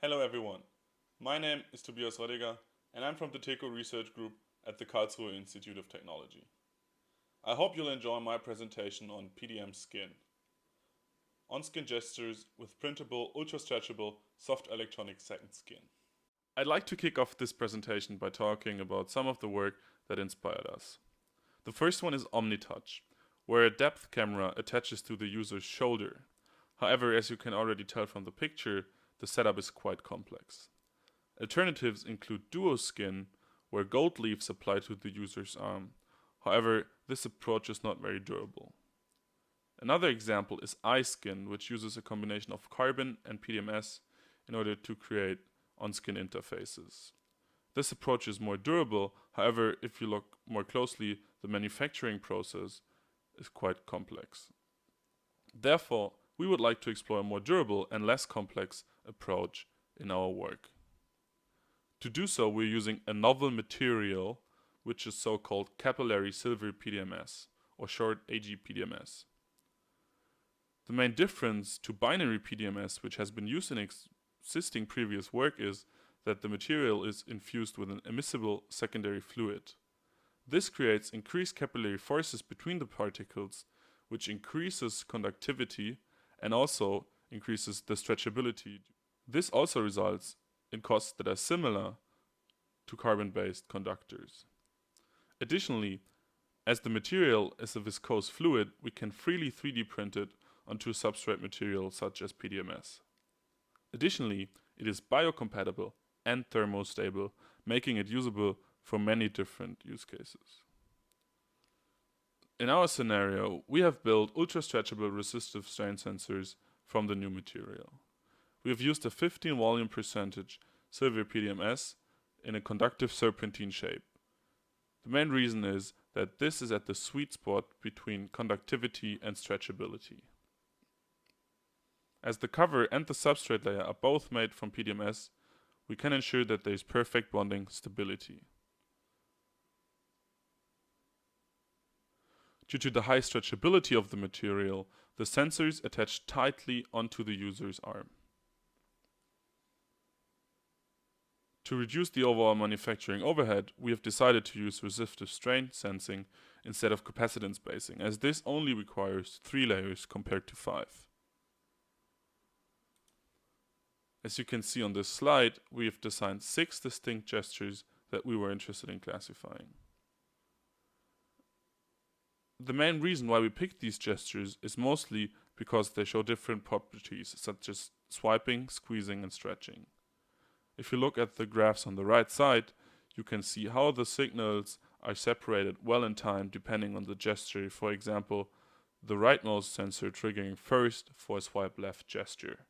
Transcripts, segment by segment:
Hello everyone, my name is Tobias Röddiger and I'm from the TECO Research Group at the Karlsruhe Institute of Technology. I hope you'll enjoy my presentation on PDMSkin, on-skin gestures with printable, ultra-stretchable, soft electronic second skin. I'd like to kick off this presentation by talking about some of the work that inspired us. The first one is OmniTouch, where a depth camera attaches to the user's shoulder. However, as you can already tell from the picture, the setup is quite complex. Alternatives include DuoSkin, where gold leaves apply to the user's arm. However, this approach is not very durable. Another example is iSkin, which uses a combination of carbon and PDMS in order to create on-skin interfaces. This approach is more durable, however, if you look more closely, the manufacturing process is quite complex. Therefore, we would like to explore a more durable and less complex approach in our work. To do so, we're using a novel material, which is so-called Capillary silver PDMS, or short Ag-PDMS. The main difference to binary PDMS, which has been used in existing previous work, is that the material is infused with an immiscible secondary fluid. This creates increased capillary forces between the particles, which increases conductivity and also increases the stretchability. This also results in costs that are similar to carbon-based conductors. Additionally, as the material is a viscose fluid, we can freely 3D print it onto a substrate material such as PDMS. Additionally, it is biocompatible and thermostable, making it usable for many different use cases. In our scenario, we have built ultra-stretchable resistive strain sensors from the new material. We have used a 15 volume percentage silver PDMS in a conductive serpentine shape. The main reason is that this is at the sweet spot between conductivity and stretchability. As the cover and the substrate layer are both made from PDMS, we can ensure that there is perfect bonding stability. Due to the high stretchability of the material, the sensors attach tightly onto the user's arm. To reduce the overall manufacturing overhead, we have decided to use resistive strain sensing instead of capacitance spacing, as this only requires 3 layers compared to 5. As you can see on this slide, we have designed 6 distinct gestures that we were interested in classifying. The main reason why we picked these gestures is mostly because they show different properties, such as swiping, squeezing, and stretching. If you look at the graphs on the right side, you can see how the signals are separated well in time depending on the gesture. For example, the rightmost sensor triggering first for a swipe left gesture.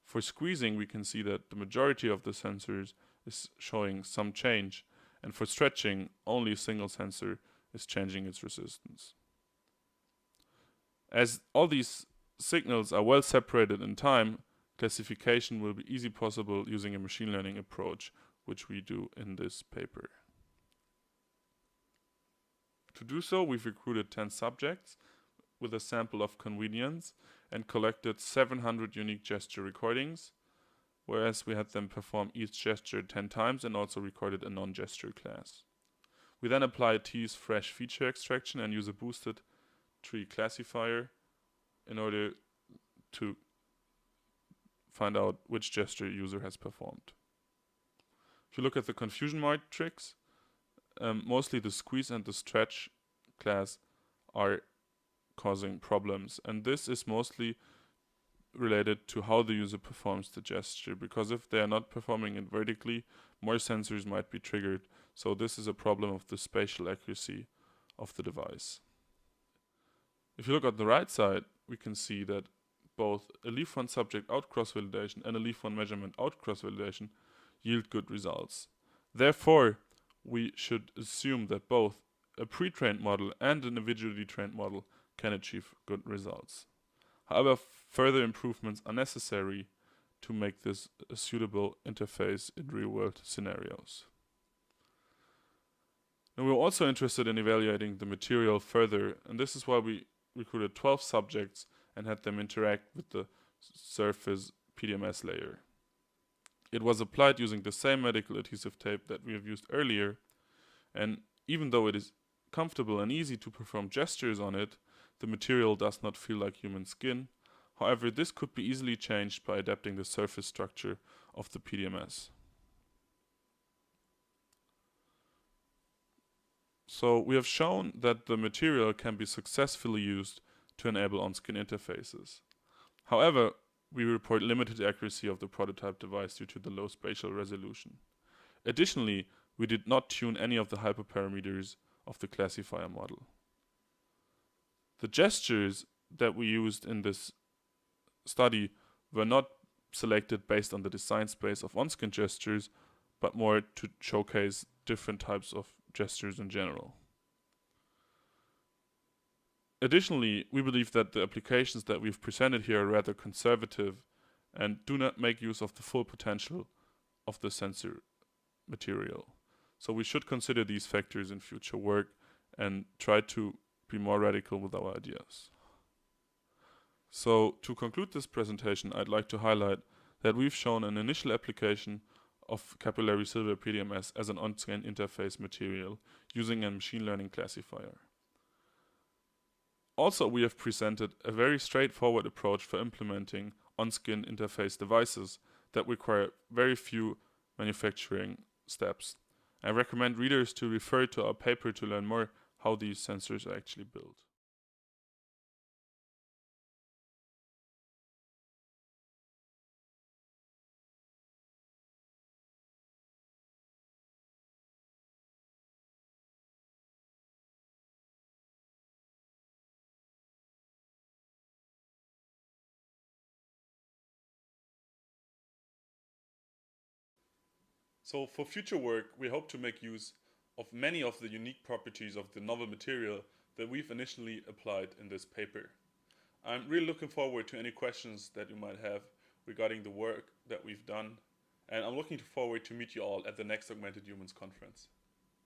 For squeezing, we can see that the majority of the sensors is showing some change, and for stretching, only a single sensor is changing its resistance. As all these signals are well separated in time, classification will be easily possible using a machine learning approach, which we do in this paper. To do so, we've recruited 10 subjects with a sample of convenience and collected 700 unique gesture recordings, whereas we had them perform each gesture 10 times and also recorded a non-gesture class. We then apply T's fresh feature extraction and use a boosted tree classifier in order to find out which gesture user has performed. If you look at the confusion matrix, mostly the squeeze and the stretch class are causing problems, and this is mostly related to how the user performs the gesture, because if they are not performing it vertically, more sensors might be triggered, so this is a problem of the spatial accuracy of the device. If you look at the right side, we can see that both a leaf-1 subject out cross-validation and a leaf-1 measurement out cross-validation yield good results. Therefore, we should assume that both a pre-trained model and an individually trained model can achieve good results. However, further improvements are necessary to make this a suitable interface in real-world scenarios. And we're also interested in evaluating the material further, and this is why we recruited 12 subjects and had them interact with the surface PDMS layer. It was applied using the same medical adhesive tape that we have used earlier, and even though it is comfortable and easy to perform gestures on it, the material does not feel like human skin. However, this could be easily changed by adapting the surface structure of the PDMS. So we have shown that the material can be successfully used to enable on-skin interfaces. However, we report limited accuracy of the prototype device due to the low spatial resolution. Additionally, we did not tune any of the hyperparameters of the classifier model. The gestures that we used in this study were not selected based on the design space of on-skin gestures, but more to showcase different types of gestures in general. Additionally, we believe that the applications that we've presented here are rather conservative and do not make use of the full potential of the sensor material. So we should consider these factors in future work and try to be more radical with our ideas. So to conclude this presentation, I'd like to highlight that we've shown an initial application of capillary silver PDMS as an on-skin interface material using a machine learning classifier. Also, we have presented a very straightforward approach for implementing on-skin interface devices that require very few manufacturing steps. I recommend readers to refer to our paper to learn more how these sensors are actually built. So for future work, we hope to make use of many of the unique properties of the novel material that we've initially applied in this paper. I'm really looking forward to any questions that you might have regarding the work that we've done, and I'm looking forward to meet you all at the next Augmented Humans conference.